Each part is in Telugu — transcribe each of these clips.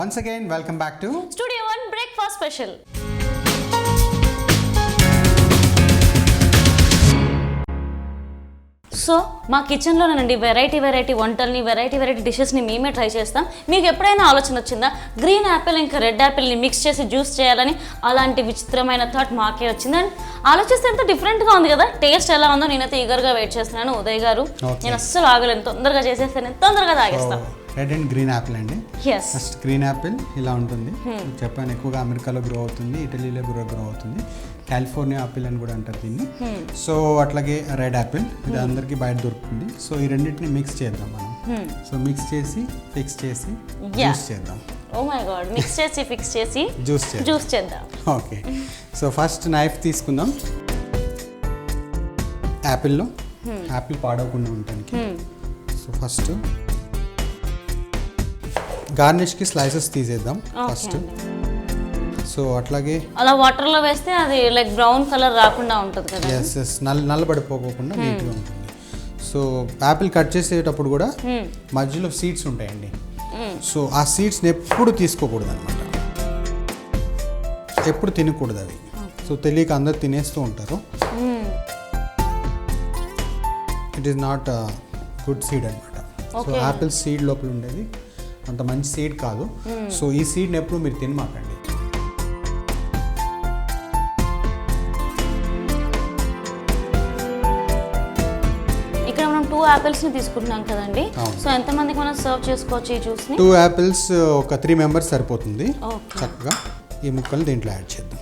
Once again, welcome back to Studio One Breakfast Special. So మా కిచెన్లోనండి వెరైటీ వంటల్ని వెరైటీ డిషెస్ని మేమే ట్రై చేస్తాం. మీకు ఎప్పుడైనా ఆలోచన వచ్చిందా గ్రీన్ యాపిల్ ఇంకా రెడ్ యాపిల్ని మిక్స్ చేసి జ్యూస్ చేయాలని? అలాంటి విచిత్రమైన థాట్ మాకే వచ్చిందని ఆలోచిస్తే ఎంత డిఫరెంట్గా ఉంది కదా. టేస్ట్ ఎలా ఉందో నేనైతే ఈగర్గా వెయిట్ చేస్తున్నాను. ఉదయ్ గారు, నేను అస్సలు ఆగలేను, తొందరగా చేసేస్తాను, తొందరగా తాగేస్తాను. రెడ్ అండ్ గ్రీన్ యాపిల్ అండి. ఫస్ట్ గ్రీన్ యాపిల్ ఇలా ఉంటుంది. చెప్పాను, ఎక్కువగా అమెరికాలో గ్రో అవుతుంది, ఇటలీలో గ్రో అవుతుంది, కాలిఫోర్నియా యాపిల్ అని కూడా అంటారు దీన్ని. సో అట్లాగే రెడ్ యాపిల్ ఇది అందరికీ బయట దొరుకుతుంది. సో ఈ రెండింటిని మిక్స్ చేద్దాం మనం. సో మిక్స్ చేసి ఫిక్స్ చేసి జ్యూస్ చేద్దాం. ఓ మై గాడ్, మిక్స్ చేసి ఫిక్స్ చేసి జ్యూస్ చేద్దాం. ఓకే, సో ఫస్ట్ నైఫ్ తీసుకుందాం. యాపిల్లో యాపిల్ పాడవకుండా ఉండడానికి. సో ఫస్ట్ గార్నిష్కి స్లైసెస్ తీసేద్దాం ఫస్ట్. సో అట్లాగే అలా వాటర్లో వేస్తే అది లైక్ బ్రౌన్ కలర్ రాకుండా ఉంటుంది కదా. ఎస్ నల్లబడిపోకుండా నీట్గా ఉంటుంది. సో యాపిల్ కట్ చేసేటప్పుడు కూడా మధ్యలో సీడ్స్ ఉంటాయండి. సో ఆ సీడ్స్ని ఎప్పుడు తీసుకోకూడదు అనమాట, ఎప్పుడు తినకూడదు అవి. సో తెలియక అందరు తినేస్తూ ఉంటారు. It is not good seed అనమాట. సో యాపిల్ సీడ్ లోపల ఉండేది అంత మంచి సీడ్ కాదు. సో ఈ సీడ్ని ఎప్పుడు మీరు తినమాకండి. ఇక్కడ మనం 2 యాపిల్స్ని తీసుకుంటున్నాం కదండి. సో ఎంతమందికి మనం సర్వ్ చేసుకోవచ్చు ఈ జ్యూస్ని? 2 యాపిల్స్ ఒక 3 మెంబర్స్ సరిపోతుంది. చక్కగా ఈ ముక్కల్ని దీంట్లో యాడ్ చేద్దాం.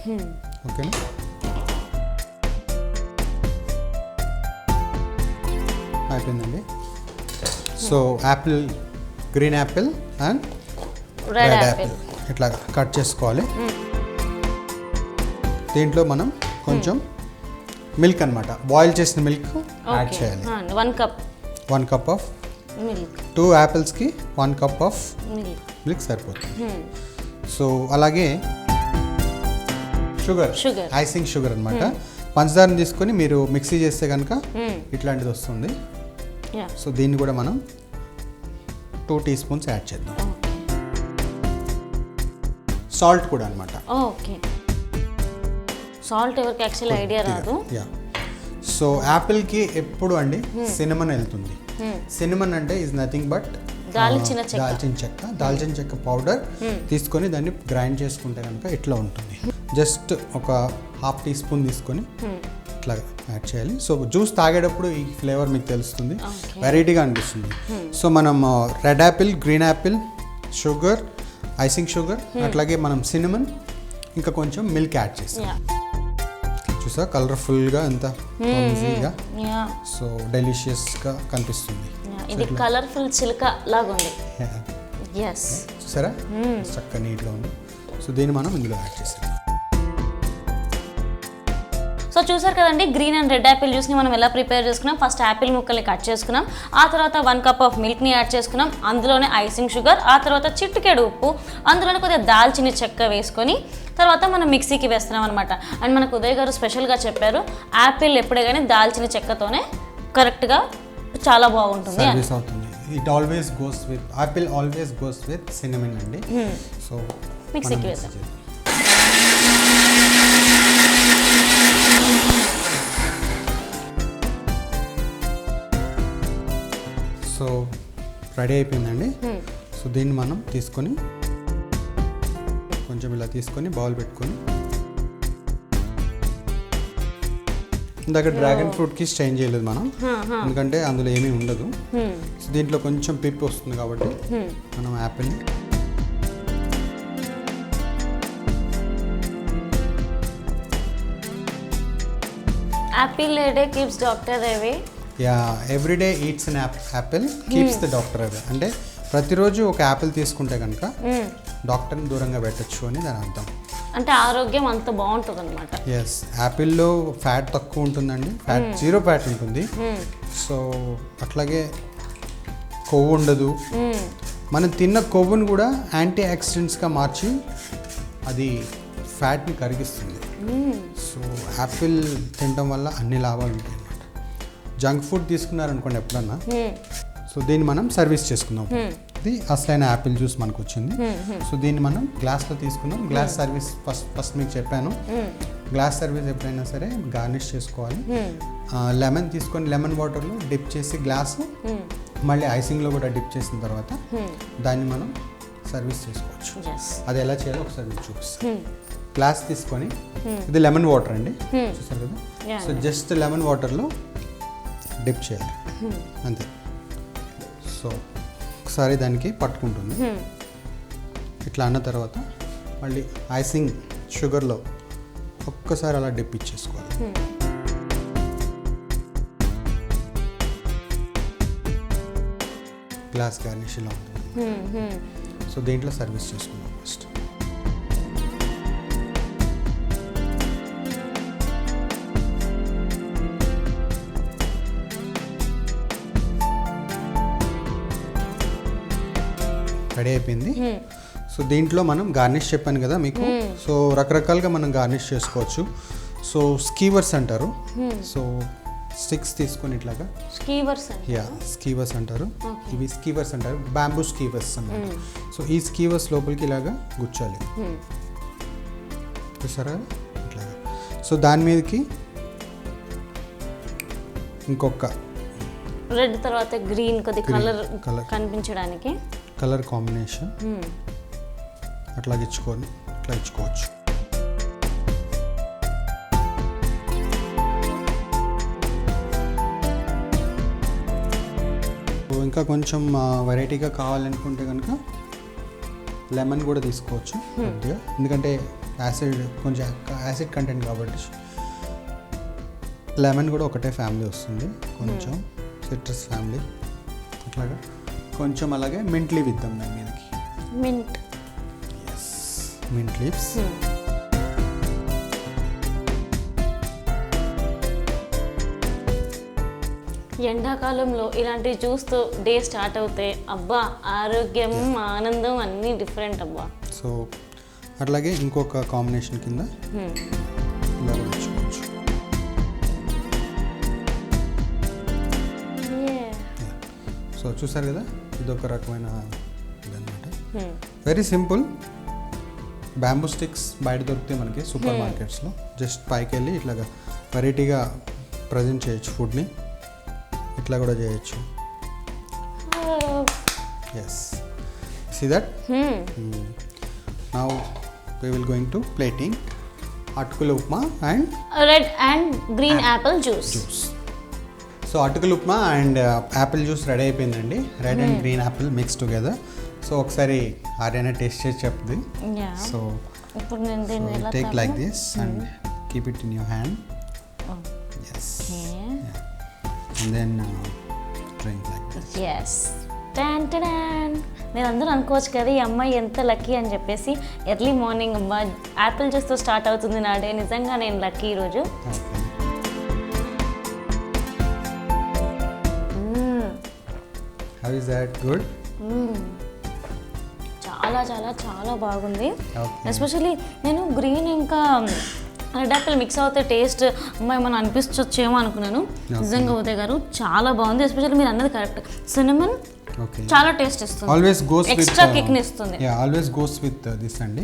ఓకేనా? అయిపోయిందండి. So Apple, green Apple and red Apple ఇట్లా కట్ చేసుకోవాలి. దీంట్లో మనం కొంచెం మిల్క్ అనమాట, బాయిల్ చేసిన మిల్క్ యాడ్ చేయాలి. 1 cup of milk. 2 యాపిల్స్కి 1 cup of milk సరిపోతుంది. సో అలాగే షుగర్, ఐసింగ్ షుగర్ అనమాట. పంచదారని తీసుకొని మీరు మిక్సీ చేస్తే కనుక ఇట్లాంటిది వస్తుంది. సో దీన్ని కూడా మనం 2 టీ స్పూన్స్ యాడ్ చేద్దాం. సాల్ట్ కూడా అనమాట. ఓకే, సాల్ట్ ఎవరికి యాక్చువల్ ఐడియా రాదు. సో యాపిల్కి ఎప్పుడు అండి సినమన్ వెళ్తుంది. సినమన్ అంటే ఈజ్ నథింగ్ బట్ దాల్చిన చెక్క పౌడర్ తీసుకొని దాన్ని గ్రైండ్ చేసుకుంటే కనుక ఇట్లా ఉంటుంది. జస్ట్ ఒక ½ టీ స్పూన్ తీసుకొని ఇట్లా యాడ్ చేయాలి. సో జ్యూస్ తాగేటప్పుడు ఈ ఫ్లేవర్ మీకు తెలుస్తుంది, వెరైటీగా అనిపిస్తుంది. సో మనం red Apple, green Apple, sugar, icing sugar, అట్లాగే మనం సినమన్, ఇంకా కొంచెం మిల్క్ యాడ్ చేస్తాం. చూసా కలర్ఫుల్గా ఎంత ఈజీగా, సో డెలిషియస్గా కనిపిస్తుంది. ఇది కలర్ఫుల్ చిలుక లాగా ఉంది. చూసారా, చక్కగా నీట్గా ఉంది. సో దీన్ని మనం ఇందులో యాడ్ చేస్తాం. సో చూసారు కదండి, గ్రీన్ అండ్ రెడ్ యాపిల్ జ్యూస్ని మనం ఎలా ప్రిపేర్ చేసుకున్నాం. ఫస్ట్ యాపిల్ ముక్కల్ని కట్ చేసుకున్నాం, ఆ తర్వాత 1 కప్ ఆఫ్ మిల్క్ని యాడ్ చేసుకున్నాం, అందులోనే ఐసింగ్ షుగర్, ఆ తర్వాత చిటికెడు ఉప్పు, అందులోనే కొద్దిగా దాల్చిన చెక్క వేసుకొని తర్వాత మనం మిక్సీకి వేస్తున్నాం అనమాట. అండ్ మనకు ఉదయ్ గారు స్పెషల్గా చెప్పారు, యాపిల్ ఎప్పుడే కానీ దాల్చిన చెక్కతోనే కరెక్ట్గా చాలా బాగుంటుంది. It always goes with Apple, always goes with cinnamon అండి. సో మిక్సీకి వేద్దాం. సో రెడీ అయిపోయిందండి. సో దీన్ని మనం తీసుకొని కొంచెం ఇలా తీసుకొని బౌల్ పెట్టుకొని, ఇందాక డ్రాగన్ ఫ్రూట్కి స్ట్రెయిన్ చేయలేదు మనం, ఎందుకంటే అందులో ఏమీ ఉండదు. సో దీంట్లో కొంచెం పిప్పి వస్తుంది కాబట్టి మనం యాపిల్ని apple a day keeps doctor away. Every day eats an apple keeps the doctor away. అంటే ప్రతిరోజు ఒక యాపిల్ తీసుకుంటే కనుక డాక్టర్ని దూరంగా పెట్టచ్చు అని దాని అర్థం. అంటే ఆరోగ్యం అంత బాగుంటుంది అనమాట. ఎస్, యాపిల్లో ఫ్యాట్ తక్కువ ఉంటుందండి, ఫ్యాట్ 0 ఫ్యాట్ ఉంటుంది. సో అట్లాగే కొవ్వు ఉండదు. మనం తిన్న కొవ్వును కూడా యాంటీ ఆక్సిడెంట్స్గా మార్చి అది ఫ్యాట్ని కరిగిస్తుంది. సో యాపిల్ తినడం వల్ల అన్ని లాభాలు ఉంటాయి అన్నమాట. జంక్ ఫుడ్ తీసుకున్నారనుకోండి ఎప్పుడన్నా, సో దీన్ని మనం సర్వీస్ చేసుకుందాం. ఇది అసలైన యాపిల్ జ్యూస్ మనకు వచ్చింది. సో దీన్ని మనం గ్లాస్లో తీసుకున్నాం. గ్లాస్ సర్వీస్ ఫస్ట్ మీకు చెప్పాను. గ్లాస్ సర్వీస్ ఎప్పుడైనా సరే గార్నిష్ చేసుకోవాలి. లెమన్ తీసుకొని లెమన్ వాటర్లో డిప్ చేసి గ్లాసు మళ్ళీ ఐసింగ్లో కూడా డిప్ చేసిన తర్వాత దాన్ని మనం సర్వీస్ చేసుకోవచ్చు. అది ఎలా చేయాలో ఒకసారి మీకు చూపిస్తాను. గ్లాస్ తీసుకొని ఇది లెమన్ వాటర్ అండి, చూసారు కదా. సో జస్ట్ లెమన్ వాటర్లో డిప్ చేయాలి అంతే. సో ఒకసారి దానికి పట్టుకుంటుంది. ఇట్లా అన్న తర్వాత మళ్ళీ ఐసింగ్ షుగర్లో ఒక్కసారి అలా డిప్ ఇచ్చేసుకోవాలి. గ్లాస్ గార్నిష్ ఇలా ఉంటుంది. సో దీంట్లో సర్వీస్ చేసుకుందాం ఫస్ట్. రెడీ అయిపోయింది. సో దీంట్లో మనం గార్నిష్ చెప్పాను కదా మీకు. సో రకరకాలుగా మనం గార్నిష్ చేసుకోవచ్చు. సో స్కీవర్స్ అంటారు. సో స్టిక్స్ తీసుకొని ఇట్లాగా స్కీవర్స్ అంటారు. ఇవి స్కీవర్స్ అంటారు, బ్యాంబూ స్కీవర్స్ అన్నమాట. సో ఈ స్కీవర్స్ లోపలికి ఇలాగా గుచ్చాలి, చూసారా ఇట్లాగా. సో దాని మీదకి ఇంకొక రెడ్ తర్వాత గ్రీన్ కొద్ది కలర్ కనిపించడానికి కలర్ కాంబినేషన్ అట్లా ఇచ్చుకోవచ్చు. ఇంకా కొంచెం వెరైటీగా కావాలనుకుంటే కనుక లెమన్ కూడా తీసుకోవచ్చు కొద్దిగా, ఎందుకంటే కొంచెం యాసిడ్ కంటెంట్ కాబట్టి లెమన్ కూడా ఒకటే ఫ్యామిలీ వస్తుంది, కొంచెం సిట్రస్ ఫ్యామిలీ. అట్లాగా కొంచెం అలాగే మింట్ లీవ్ ఇద్దాం దాని మీదకి. Mint leaves. ఎండాకాలంలో ఇలాంటి చూస్తూ డే స్టార్ట్ అవుతే అబ్బా ఆరోగ్యం ఆనందం అన్నీ డిఫరెంట్ అబ్బా. సో అట్లాగే ఇంకొక కాంబినేషన్ కింద ఇలా ఉంచుకోవచ్చు. సో చూసారు కదా, ఇదొక రకమైన ఇదన్నమాట. Very simple. బ్యాంబూ స్టిక్స్ బయట దొరుకుతాయి మనకి సూపర్ మార్కెట్స్లో. జస్ట్ పైకి వెళ్ళి ఇట్లాగా వెరైటీగా ప్రజెంట్ చేయొచ్చు ఫుడ్ని. ఇట్లా కూడా చేయొచ్చు. Yes, see that. Now we will going to plating అటుకుల upma and red and green apple juice. So అటుకుల upma and apple juice ready అయిపోయిందండి. Red and green apple mix together. So ఒకసారి ఆర్యన టేస్ట్ చేసి చెప్తుంది. సో ఇప్పుడు నేను దీన్ని ఎలా take like this and keep it in your hand. Yes, and then drink like this. Yes, మీరు అందరూ అనుకోవచ్చు కదా ఈ అమ్మాయి ఎంత లక్కీ అని చెప్పేసి. ఎర్లీ మార్నింగ్ అమ్మా యాపిల్ జ్యూస్తో స్టార్ట్ అవుతుంది నా డే. నిజంగా నేను లక్కీ ఈరోజు. How is that? Good? చాలా చాలా చాలా బాగుంది. ఎస్పెషల్లీ నేను గ్రీన్ ఇంకా రెడ్ యాపిల్ మిక్స్ అవుతే టేస్ట్ అమ్మాయి మనం అనిపించొచ్చేమో అనుకున్నాను. నిజంగా ఉదయ్ గారు చాలా బాగుంది. ఎస్పెషల్లీ మీరు అన్నది కరెక్ట్. సినమన్ చాలా టేస్ట్ ఇస్తుంది, always goes with extra kick ని ఇస్తుంది. Yeah, always goes with this అండి.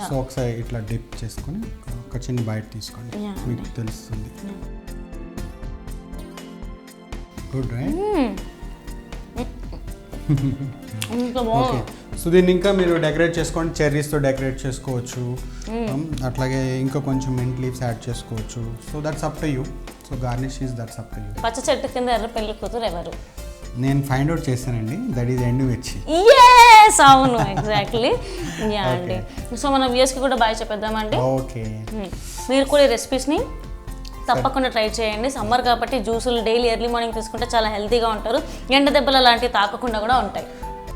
సో ఒకసారి ఇట్లా డిప్ చేసుకొని ఒక చిన్న బైట్ తీసుకోండి, మీకు తెలుస్తుంది. Good right. ఓకే, సో దీన్ని ఇంకా మీరు డెకరేట్ చేసుకోండి. చెర్రీస్తో డెకరేట్ చేసుకోవచ్చు. అట్లాగే ఇంకా కొంచెం మింట్ లీవ్స్ యాడ్ చేసుకోవచ్చు. So that's up to you. So garnish is that's up to you. పచ్చ చెట్టు కింద ఎర్ర పెళ్లి కూతురు ఎవరు? నేను ఫైండ్ అవుట్ చేశానండి. దట్ ఈస్ ఎండుమిర్చి. yes, అవును, ఎగ్జాక్ట్లీ. యా అండి. సో మన వ్యూయర్స్కి కూడా బాయ్ చెప్పేద్దామండి. ఓకే, మీరు కూడా ఈ రెసిపీస్ని తప్పకుండా ట్రై చేయండి. సమ్మర్ కాబట్టి జ్యూసులు డైలీ ఎర్లీ మార్నింగ్ తీసుకుంటే చాలా హెల్తీగా ఉంటారు. ఎండ దెబ్బలు అలాంటివి తాకకుండా కూడా ఉంటాయి.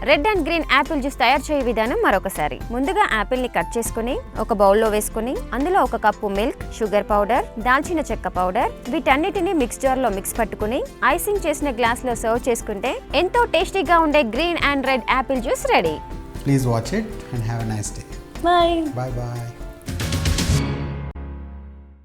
Red and green apple juice తయారు చేయ విధానం మరొకసారి. ముందుగా యాపిల్ని కట్ చేసుకుని ఒక బౌల్లో వేసుకుని అందులో 1 కప్పు మిల్క్, షుగర్ పౌడర్, దాల్చిన చెక్క పౌడర్ వీటన్నిటిని మిక్స్ జార్లో మిక్స్ పట్టుకుని ఐసింగ్ చేసిన గ్లాస్లో సర్వ్ చేసుకుంటే ఎంతో టేస్టీగా ఉండే green and red apple juice ready. Please watch it and have a nice day. Bye. Bye bye.